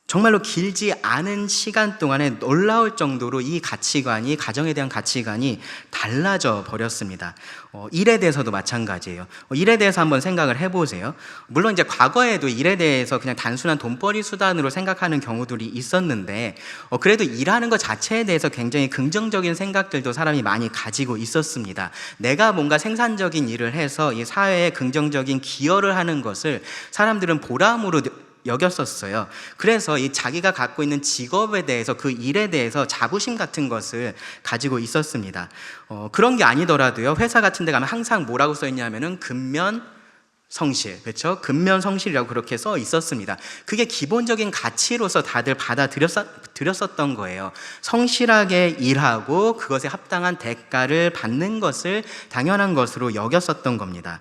정말로 길지 않은 시간 동안에 놀라울 정도로 이 가치관이, 가정에 대한 가치관이 달라져 버렸습니다. 일에 대해서도 마찬가지예요. 일에 대해서 한번 생각을 해보세요. 물론 이제 과거에도 일에 대해서 그냥 단순한 돈벌이 수단으로 생각하는 경우들이 있었는데, 그래도 일하는 것 자체에 대해서 굉장히 긍정적인 생각들도 사람이 많이 가지고 있었습니다. 내가 뭔가 생산적인 일을 해서 이 사회에 긍정적인 기여를 하는 것을 사람들은 보람으로 여겼었어요. 그래서 이 자기가 갖고 있는 직업에 대해서, 그 일에 대해서 자부심 같은 것을 가지고 있었습니다. 그런 게 아니더라도요, 회사 같은 데 가면 항상 뭐라고 써 있냐면은 근면 성실, 그렇죠? 근면 성실이라고 그렇게 써 있었습니다. 그게 기본적인 가치로서 다들 받아들였었던 거예요. 성실하게 일하고 그것에 합당한 대가를 받는 것을 당연한 것으로 여겼었던 겁니다.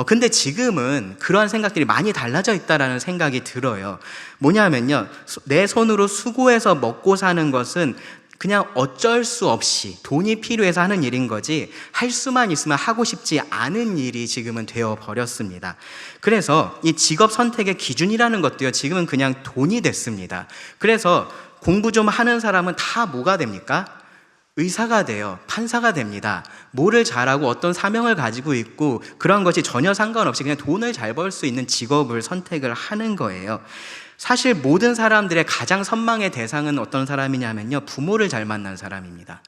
근데 지금은 그러한 생각들이 많이 달라져 있다라는 생각이 들어요. 뭐냐면요, 내 손으로 수고해서 먹고 사는 것은 그냥 어쩔 수 없이 돈이 필요해서 하는 일인 거지, 할 수만 있으면 하고 싶지 않은 일이 지금은 되어 버렸습니다. 그래서 이 직업 선택의 기준이라는 것도요, 지금은 그냥 돈이 됐습니다. 그래서 공부 좀 하는 사람은 다 뭐가 됩니까? 의사가 돼요. 판사가 됩니다. 뭐를 잘하고 어떤 사명을 가지고 있고 그런 것이 전혀 상관없이 그냥 돈을 잘 벌 수 있는 직업을 선택을 하는 거예요. 사실 모든 사람들의 가장 선망의 대상은 어떤 사람이냐면요, 부모를 잘 만난 사람입니다.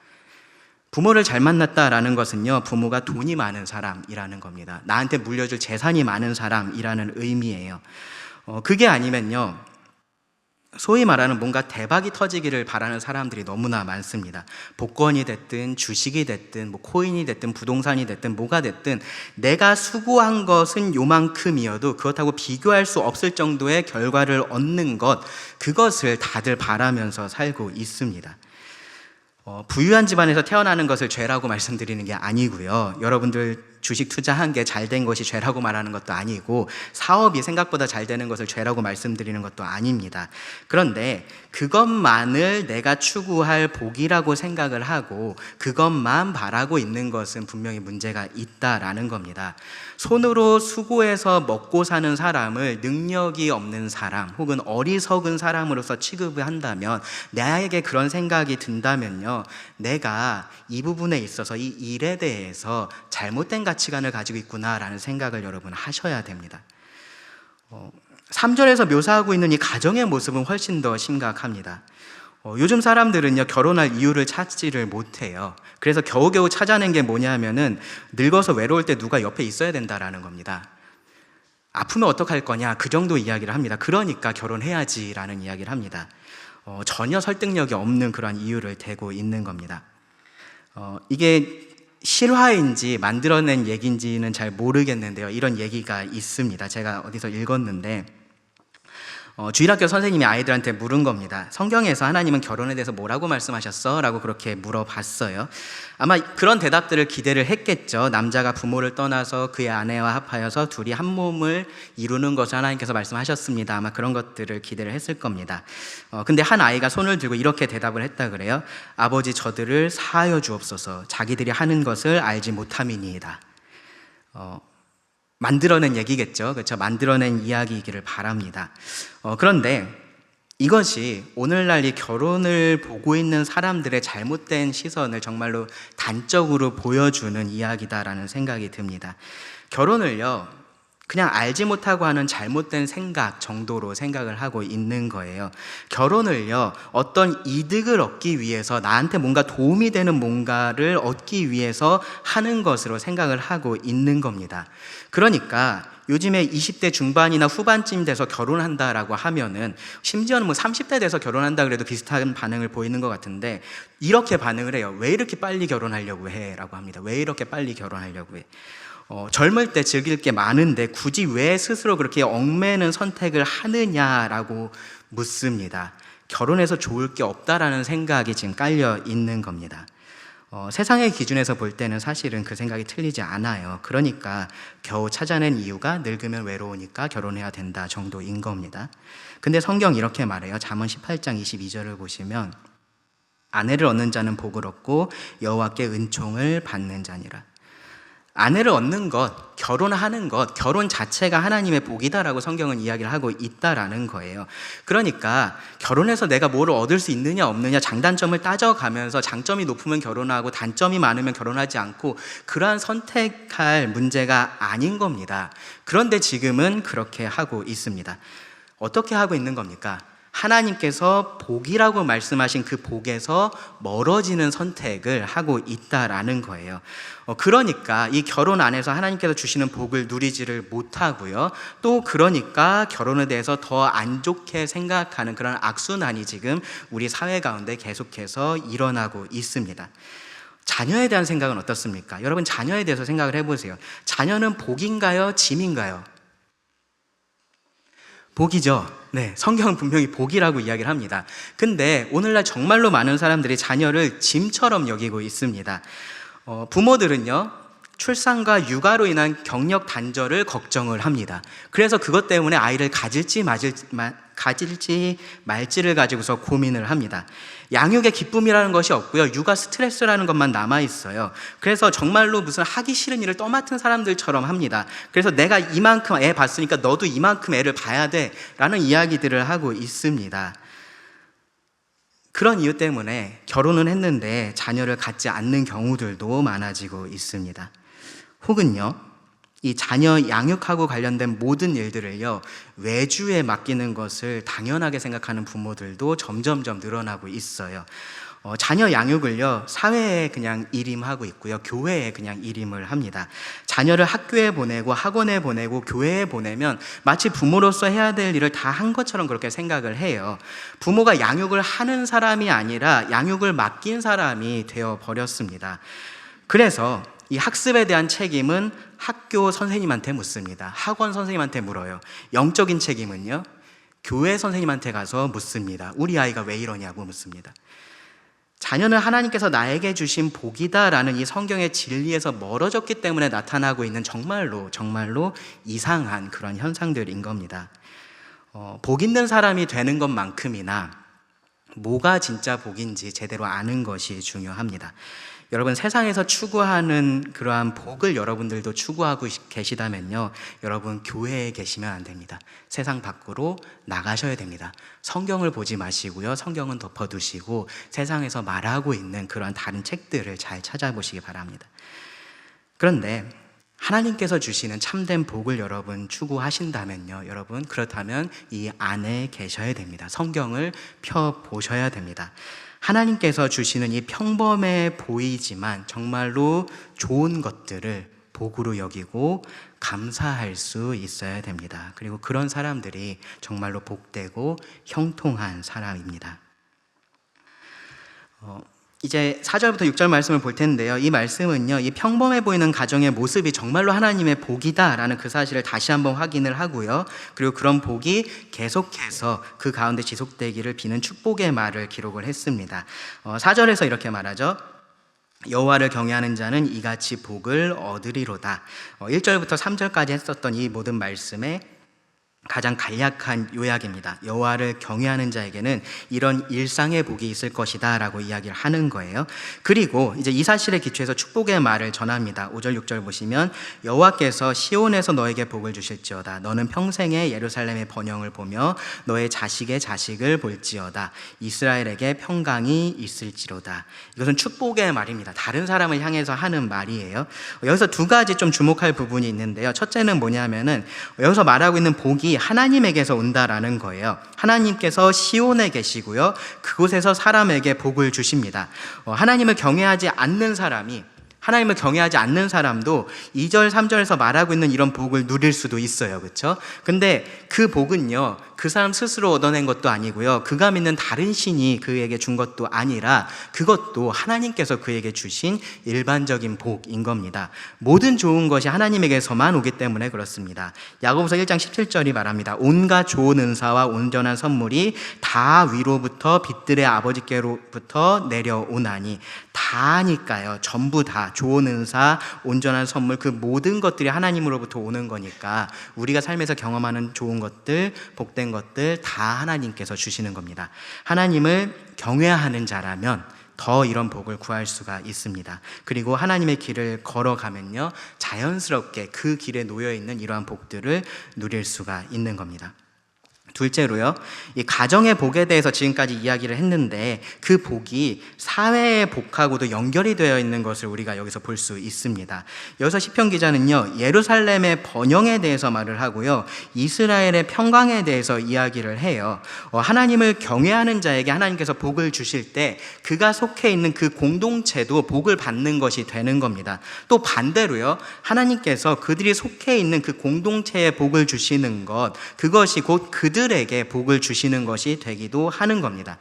부모를 잘 만났다라는 것은요, 부모가 돈이 많은 사람이라는 겁니다. 나한테 물려줄 재산이 많은 사람이라는 의미예요. 그게 아니면요, 소위 말하는 뭔가 대박이 터지기를 바라는 사람들이 너무나 많습니다. 복권이 됐든 주식이 됐든 뭐 코인이 됐든 부동산이 됐든 뭐가 됐든 내가 수고한 것은 요만큼이어도 그렇다고 비교할 수 없을 정도의 결과를 얻는 것, 그것을 다들 바라면서 살고 있습니다. 부유한 집안에서 태어나는 것을 죄라고 말씀드리는 게 아니고요, 여러분들 주식 투자한 게 잘 된 것이 죄라고 말하는 것도 아니고, 사업이 생각보다 잘 되는 것을 죄라고 말씀드리는 것도 아닙니다. 그런데 그것만을 내가 추구할 복이라고 생각을 하고 그것만 바라고 있는 것은 분명히 문제가 있다라는 겁니다. 손으로 수고해서 먹고 사는 사람을 능력이 없는 사람 혹은 어리석은 사람으로서 취급을 한다면, 나에게 그런 생각이 든다면요, 내가 이 부분에 있어서 이 일에 대해서 잘못된 가치관을 가지고 있구나라는 생각을 여러분 하셔야 됩니다. 3절에서 묘사하고 있는 이 가정의 모습은 훨씬 더 심각합니다. 요즘 사람들은요, 결혼할 이유를 찾지를 못해요. 그래서 겨우겨우 찾아낸 게 뭐냐면은 늙어서 외로울 때 누가 옆에 있어야 된다라는 겁니다. 아프면 어떡할 거냐, 그 정도 이야기를 합니다. 그러니까 결혼해야지라는 이야기를 합니다. 전혀 설득력이 없는 그런 이유를 대고 있는 겁니다. 이게 실화인지 만들어낸 얘기인지는 잘 모르겠는데요, 이런 얘기가 있습니다. 제가 어디서 읽었는데, 주일학교 선생님이 아이들한테 물은 겁니다. 성경에서 하나님은 결혼에 대해서 뭐라고 말씀하셨어? 라고 그렇게 물어봤어요. 아마 그런 대답들을 기대를 했겠죠. 남자가 부모를 떠나서 그의 아내와 합하여서 둘이 한 몸을 이루는 것을 하나님께서 말씀하셨습니다. 아마 그런 것들을 기대를 했을 겁니다. 근데 한 아이가 손을 들고 이렇게 대답을 했다 그래요. 아버지, 저들을 사하여 주옵소서. 자기들이 하는 것을 알지 못함이니이다. 만들어낸 얘기겠죠. 그렇죠? 만들어낸 이야기이기를 바랍니다. 그런데 이것이 오늘날 이 결혼을 보고 있는 사람들의 잘못된 시선을 정말로 단적으로 보여주는 이야기다라는 생각이 듭니다. 결혼을요, 그냥 알지 못하고 하는 잘못된 생각 정도로 생각을 하고 있는 거예요. 결혼을요, 어떤 이득을 얻기 위해서, 나한테 뭔가 도움이 되는 뭔가를 얻기 위해서 하는 것으로 생각을 하고 있는 겁니다. 그러니까 요즘에 20대 중반이나 후반쯤 돼서 결혼한다라고 하면은, 심지어는 뭐 30대 돼서 결혼한다 그래도 비슷한 반응을 보이는 것 같은데, 이렇게 반응을 해요. 왜 이렇게 빨리 결혼하려고 해? 라고 합니다. 왜 이렇게 빨리 결혼하려고 해? 젊을 때 즐길 게 많은데 굳이 왜 스스로 그렇게 얽매는 선택을 하느냐라고 묻습니다. 결혼해서 좋을 게 없다라는 생각이 지금 깔려 있는 겁니다. 세상의 기준에서 볼 때는 사실은 그 생각이 틀리지 않아요. 그러니까 겨우 찾아낸 이유가 늙으면 외로우니까 결혼해야 된다 정도인 겁니다. 근데 성경 이렇게 말해요. 잠언 18장 22절을 보시면, 아내를 얻는 자는 복을 얻고 여호와께 은총을 받는 자니라. 아내를 얻는 것, 결혼하는 것, 결혼 자체가 하나님의 복이다라고 성경은 이야기를 하고 있다라는 거예요. 그러니까 결혼해서 내가 뭐를 얻을 수 있느냐 없느냐 장단점을 따져가면서 장점이 높으면 결혼하고 단점이 많으면 결혼하지 않고, 그러한 선택할 문제가 아닌 겁니다. 그런데 지금은 그렇게 하고 있습니다. 어떻게 하고 있는 겁니까? 하나님께서 복이라고 말씀하신 그 복에서 멀어지는 선택을 하고 있다라는 거예요. 그러니까 이 결혼 안에서 하나님께서 주시는 복을 누리지를 못하고요. 또 그러니까 결혼에 대해서 더 안 좋게 생각하는 그런 악순환이 지금 우리 사회 가운데 계속해서 일어나고 있습니다. 자녀에 대한 생각은 어떻습니까? 여러분, 자녀에 대해서 생각을 해보세요. 자녀는 복인가요? 짐인가요? 복이죠. 네, 성경은 분명히 복이라고 이야기를 합니다. 근데 오늘날 정말로 많은 사람들이 자녀를 짐처럼 여기고 있습니다. 부모들은요, 출산과 육아로 인한 경력 단절을 걱정을 합니다. 그래서 그것 때문에 아이를 가질지 말지를 가지고서 고민을 합니다. 양육의 기쁨이라는 것이 없고요, 육아 스트레스라는 것만 남아있어요. 그래서 정말로 무슨 하기 싫은 일을 떠맡은 사람들처럼 합니다. 그래서 내가 이만큼 애 봤으니까 너도 이만큼 애를 봐야 돼 라는 이야기들을 하고 있습니다. 그런 이유 때문에 결혼은 했는데 자녀를 갖지 않는 경우들도 많아지고 있습니다. 혹은요, 이 자녀 양육하고 관련된 모든 일들을요, 외주에 맡기는 것을 당연하게 생각하는 부모들도 점점점 늘어나고 있어요. 자녀 양육을요, 사회에 그냥 일임하고 있고요, 교회에 그냥 일임을 합니다. 자녀를 학교에 보내고 학원에 보내고 교회에 보내면 마치 부모로서 해야 될 일을 다 한 것처럼 그렇게 생각을 해요. 부모가 양육을 하는 사람이 아니라 양육을 맡긴 사람이 되어 버렸습니다. 그래서 이 학습에 대한 책임은 학교 선생님한테 묻습니다. 학원 선생님한테 물어요. 영적인 책임은요, 교회 선생님한테 가서 묻습니다. 우리 아이가 왜 이러냐고 묻습니다. 자녀는 하나님께서 나에게 주신 복이다라는 이 성경의 진리에서 멀어졌기 때문에 나타나고 있는 정말로 이상한 그런 현상들인 겁니다. 복 있는 사람이 되는 것만큼이나 뭐가 진짜 복인지 제대로 아는 것이 중요합니다. 여러분, 세상에서 추구하는 그러한 복을 여러분들도 추구하고 계시다면요, 여러분 교회에 계시면 안 됩니다. 세상 밖으로 나가셔야 됩니다. 성경을 보지 마시고요, 성경은 덮어두시고 세상에서 말하고 있는 그러한 다른 책들을 잘 찾아보시기 바랍니다. 그런데 하나님께서 주시는 참된 복을 여러분 추구하신다면요, 여러분 그렇다면 이 안에 계셔야 됩니다. 성경을 펴보셔야 됩니다. 하나님께서 주시는 이 평범해 보이지만 정말로 좋은 것들을 복으로 여기고 감사할 수 있어야 됩니다. 그리고 그런 사람들이 정말로 복되고 형통한 사람입니다. 이제 4절부터 6절 말씀을 볼 텐데요, 이 말씀은요, 이 평범해 보이는 가정의 모습이 정말로 하나님의 복이다라는 그 사실을 다시 한번 확인을 하고요, 그리고 그런 복이 계속해서 그 가운데 지속되기를 비는 축복의 말을 기록을 했습니다. 4절에서 이렇게 말하죠. 여호와를 경외하는 자는 이같이 복을 얻으리로다. 1절부터 3절까지 했었던 이 모든 말씀에 가장 간략한 요약입니다. 여호와를 경외하는 자에게는 이런 일상의 복이 있을 것이다 라고 이야기를 하는 거예요. 그리고 이제 이 사실에 기초해서 축복의 말을 전합니다. 5절 6절 보시면 여호와께서 시온에서 너에게 복을 주실지어다. 너는 평생에 예루살렘의 번영을 보며 너의 자식의 자식을 볼지어다. 이스라엘에게 평강이 있을지로다. 이것은 축복의 말입니다. 다른 사람을 향해서 하는 말이에요. 여기서 두 가지 좀 주목할 부분이 있는데요. 첫째는 뭐냐면은 여기서 말하고 있는 복이 하나님에게서 온다라는 거예요. 하나님께서 시온에 계시고요. 그곳에서 사람에게 복을 주십니다. 하나님을 경외하지 않는 사람도 2절, 3절에서 말하고 있는 이런 복을 누릴 수도 있어요. 그렇죠? 근데 그 복은요, 그 사람 스스로 얻어낸 것도 아니고요. 그가 믿는 다른 신이 그에게 준 것도 아니라 그것도 하나님께서 그에게 주신 일반적인 복인 겁니다. 모든 좋은 것이 하나님에게서만 오기 때문에 그렇습니다. 야고보서 1장 17절이 말합니다. 온갖 좋은 은사와 온전한 선물이 다 위로부터 빛들의 아버지께로부터 내려오나니, 다니까요. 전부 다 좋은 은사, 온전한 선물, 그 모든 것들이 하나님으로부터 오는 거니까 우리가 삶에서 경험하는 좋은 것들, 복된 것들 다 하나님께서 주시는 겁니다. 하나님을 경외하는 자라면 더 이런 복을 구할 수가 있습니다. 그리고 하나님의 길을 걸어가면요, 자연스럽게 그 길에 놓여 있는 이러한 복들을 누릴 수가 있는 겁니다. 둘째로요, 이 가정의 복에 대해서 지금까지 이야기를 했는데 그 복이 사회의 복하고도 연결이 되어 있는 것을 우리가 여기서 볼 수 있습니다. 여기서 시편 기자는요, 예루살렘의 번영에 대해서 말을 하고요, 이스라엘의 평강에 대해서 이야기를 해요. 하나님을 경외하는 자에게 하나님께서 복을 주실 때 그가 속해 있는 그 공동체도 복을 받는 것이 되는 겁니다. 또 반대로요, 하나님께서 그들이 속해 있는 그 공동체에 복을 주시는 것, 그것이 곧 그들에게 복을 주시는 것이 되기도 하는 겁니다.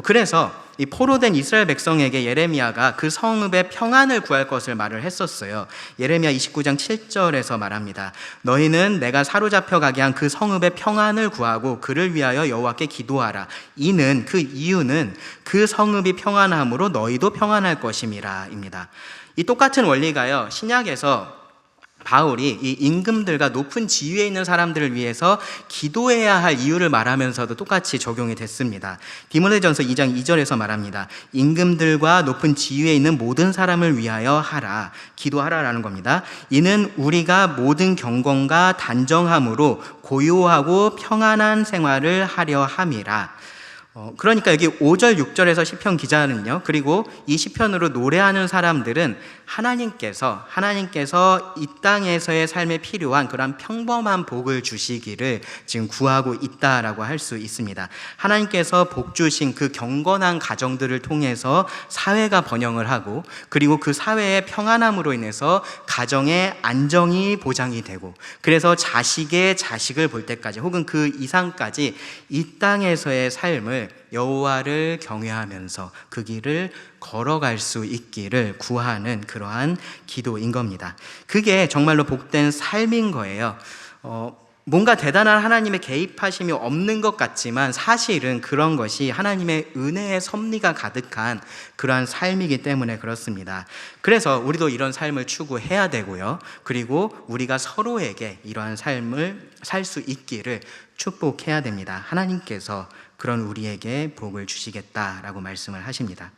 그래서 이 포로된 이스라엘 백성에게 예레미야가 그 성읍의 평안을 구할 것을 말을 했었어요. 예레미야 29장 7절에서 말합니다. 너희는 내가 사로잡혀 가게 한 그 성읍의 평안을 구하고 그를 위하여 여호와께 기도하라. 그 이유는 그 성읍이 평안함으로 너희도 평안할 것임이라 입니다. 이 똑같은 원리가요, 신약에서 바울이 이 임금들과 높은 지위에 있는 사람들을 위해서 기도해야 할 이유를 말하면서도 똑같이 적용이 됐습니다. 디모데전서 2장 2절에서 말합니다. 임금들과 높은 지위에 있는 모든 사람을 위하여 하라, 기도하라라는 겁니다. 이는 우리가 모든 경건과 단정함으로 고요하고 평안한 생활을 하려 함이라. 그러니까 여기 5절 6절에서 시편 기자는요, 그리고 이 시편으로 노래하는 사람들은 하나님께서 이 땅에서의 삶에 필요한 그런 평범한 복을 주시기를 지금 구하고 있다라고 할 수 있습니다. 하나님께서 복 주신 그 경건한 가정들을 통해서 사회가 번영을 하고, 그리고 그 사회의 평안함으로 인해서 가정의 안정이 보장이 되고, 그래서 자식의 자식을 볼 때까지 혹은 그 이상까지 이 땅에서의 삶을 여호와를 경외하면서 그 길을 걸어갈 수 있기를 구하는 그러한 기도인 겁니다. 그게 정말로 복된 삶인 거예요. 뭔가 대단한 하나님의 개입하심이 없는 것 같지만 사실은 그런 것이 하나님의 은혜의 섭리가 가득한 그러한 삶이기 때문에 그렇습니다. 그래서 우리도 이런 삶을 추구해야 되고요, 그리고 우리가 서로에게 이러한 삶을 살 수 있기를 축복해야 됩니다. 하나님께서 그런 우리에게 복을 주시겠다라고 말씀을 하십니다.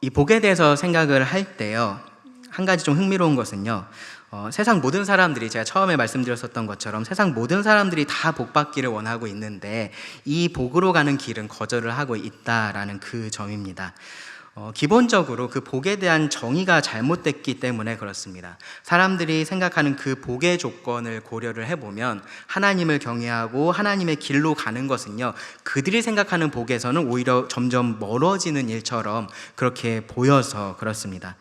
이 복에 대해서 생각을 할 때요, 한 가지 좀 흥미로운 것은요, 세상 모든 사람들이, 제가 처음에 말씀드렸었던 것처럼 세상 모든 사람들이 다 복 받기를 원하고 있는데 이 복으로 가는 길은 거절을 하고 있다라는 그 점입니다. 기본적으로 그 복에 대한 정의가 잘못됐기 때문에 그렇습니다. 사람들이 생각하는 그 복의 조건을 고려를 해보면 하나님을 경외하고 하나님의 길로 가는 것은요, 그들이 생각하는 복에서는 오히려 점점 멀어지는 일처럼 그렇게 보여서 그렇습니다.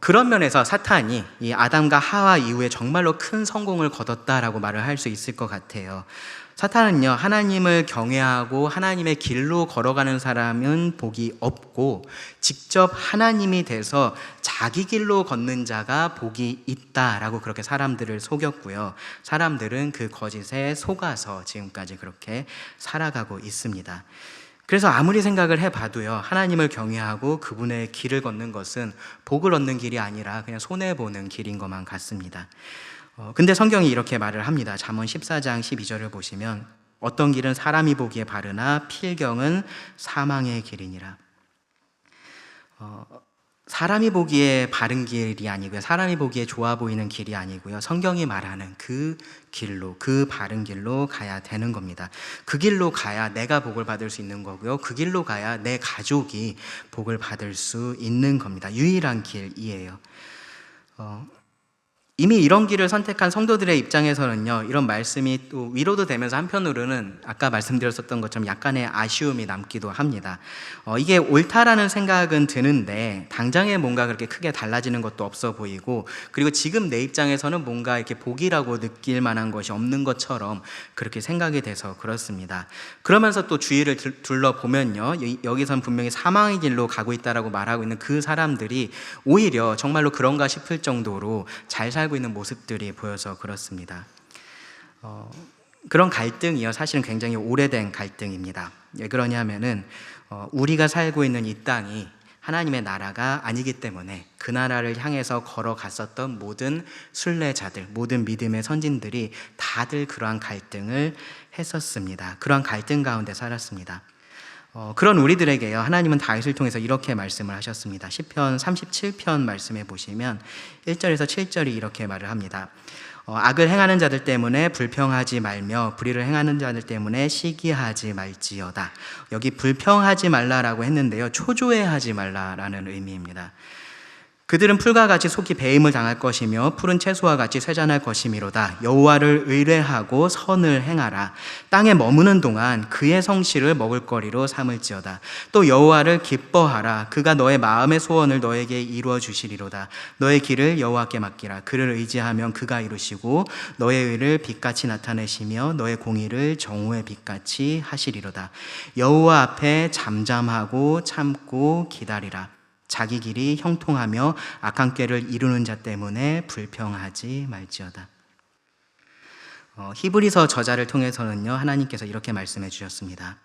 그런 면에서 사탄이 이 아담과 하와 이후에 정말로 큰 성공을 거뒀다라고 말을 할 수 있을 것 같아요. 사탄은요, 하나님을 경외하고 하나님의 길로 걸어가는 사람은 복이 없고 직접 하나님이 돼서 자기 길로 걷는 자가 복이 있다라고 그렇게 사람들을 속였고요, 사람들은 그 거짓에 속아서 지금까지 그렇게 살아가고 있습니다. 그래서 아무리 생각을 해봐도요, 하나님을 경외하고 그분의 길을 걷는 것은 복을 얻는 길이 아니라 그냥 손해보는 길인 것만 같습니다. 근데 성경이 이렇게 말을 합니다. 잠언 14장 12절을 보시면 어떤 길은 사람이 보기에 바르나 필경은 사망의 길이니라. 사람이 보기에 바른 길이 아니고요, 사람이 보기에 좋아 보이는 길이 아니고요, 성경이 말하는 그 길로, 그 바른 길로 가야 되는 겁니다. 그 길로 가야 내가 복을 받을 수 있는 거고요, 그 길로 가야 내 가족이 복을 받을 수 있는 겁니다. 유일한 길이에요. 이미 이런 길을 선택한 성도들의 입장에서는요, 이런 말씀이 또 위로도 되면서 한편으로는 아까 말씀드렸었던 것처럼 약간의 아쉬움이 남기도 합니다. 이게 옳다라는 생각은 드는데 당장에 뭔가 그렇게 크게 달라지는 것도 없어 보이고, 그리고 지금 내 입장에서는 뭔가 이렇게 복이라고 느낄 만한 것이 없는 것처럼 그렇게 생각이 돼서 그렇습니다. 그러면서 또 주위를 둘러보면요, 여기선 분명히 사망의 길로 가고 있다라고 말하고 있는 그 사람들이 오히려 정말로 그런가 싶을 정도로 잘 살고 있는 모습들이 보여서 그렇습니다. 그런 갈등이요, 사실은 굉장히 오래된 갈등입니다. 왜 그러냐면은 우리가 살고 있는 이 땅이 하나님의 나라가 아니기 때문에 그 나라를 향해서 걸어갔었던 모든 순례자들, 모든 믿음의 선진들이 다들 그러한 갈등을 했었습니다. 그러한 갈등 가운데 살았습니다. 그런 우리들에게요, 하나님은 다윗을 통해서 이렇게 말씀을 하셨습니다. 시편 37편 말씀해 보시면 1절에서 7절이 이렇게 말을 합니다. 악을 행하는 자들 때문에 불평하지 말며 불의를 행하는 자들 때문에 시기하지 말지어다. 여기 불평하지 말라라고 했는데요, 초조해하지 말라라는 의미입니다. 그들은 풀과 같이 속히 배임을 당할 것이며 푸른 채소와 같이 쇠잔할 것이미로다. 여호와를 의뢰하고 선을 행하라. 땅에 머무는 동안 그의 성실을 먹을거리로 삼을지어다. 또 여호와를 기뻐하라. 그가 너의 마음의 소원을 너에게 이루어 주시리로다. 너의 길을 여호와께 맡기라. 그를 의지하면 그가 이루시고 너의 의를 빛같이 나타내시며 너의 공의를 정오의 빛같이 하시리로다. 여호와 앞에 잠잠하고 참고 기다리라. 자기 길이 형통하며 악한 꾀를 이루는 자 때문에 불평하지 말지어다. 히브리서 저자를 통해서는요, 하나님께서 이렇게 말씀해 주셨습니다.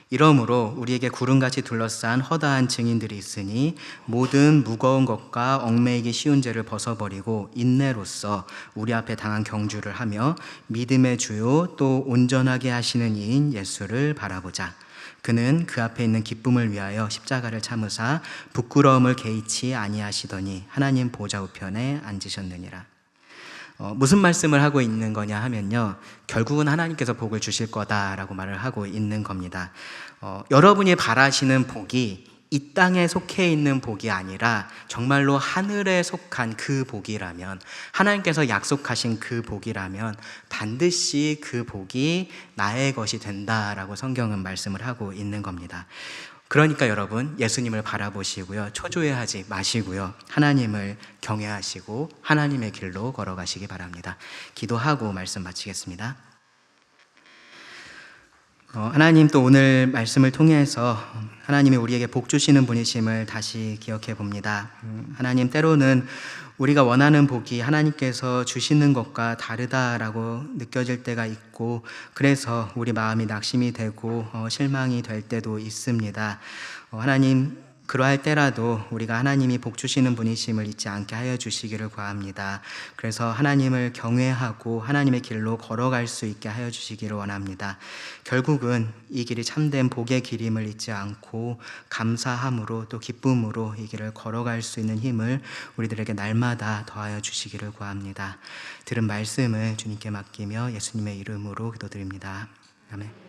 이러므로 우리에게 구름같이 둘러싼 허다한 증인들이 있으니 모든 무거운 것과 얽매이기 쉬운 죄를 벗어버리고 인내로써 우리 앞에 당한 경주를 하며 믿음의 주요 또 온전하게 하시는 이인 예수를 바라보자. 그는 그 앞에 있는 기쁨을 위하여 십자가를 참으사 부끄러움을 개의치 아니하시더니 하나님 보좌 우편에 앉으셨느니라. 무슨 말씀을 하고 있는 거냐 하면요, 결국은 하나님께서 복을 주실 거다라고 말을 하고 있는 겁니다. 여러분이 바라시는 복이 이 땅에 속해 있는 복이 아니라 정말로 하늘에 속한 그 복이라면, 하나님께서 약속하신 그 복이라면 반드시 그 복이 나의 것이 된다라고 성경은 말씀을 하고 있는 겁니다. 그러니까 여러분, 예수님을 바라보시고요, 초조해하지 마시고요, 하나님을 경외하시고 하나님의 길로 걸어가시기 바랍니다. 기도하고 말씀 마치겠습니다. 하나님, 또 오늘 말씀을 통해서 하나님이 우리에게 복 주시는 분이심을 다시 기억해 봅니다. 하나님, 때로는 우리가 원하는 복이 하나님께서 주시는 것과 다르다라고 느껴질 때가 있고, 그래서 우리 마음이 낙심이 되고 실망이 될 때도 있습니다. 하나님, 그러할 때라도 우리가 하나님이 복 주시는 분이심을 잊지 않게 하여 주시기를 구합니다. 그래서 하나님을 경외하고 하나님의 길로 걸어갈 수 있게 하여 주시기를 원합니다. 결국은 이 길이 참된 복의 길임을 잊지 않고 감사함으로 또 기쁨으로 이 길을 걸어갈 수 있는 힘을 우리들에게 날마다 더하여 주시기를 구합니다. 들은 말씀을 주님께 맡기며 예수님의 이름으로 기도드립니다. 아멘.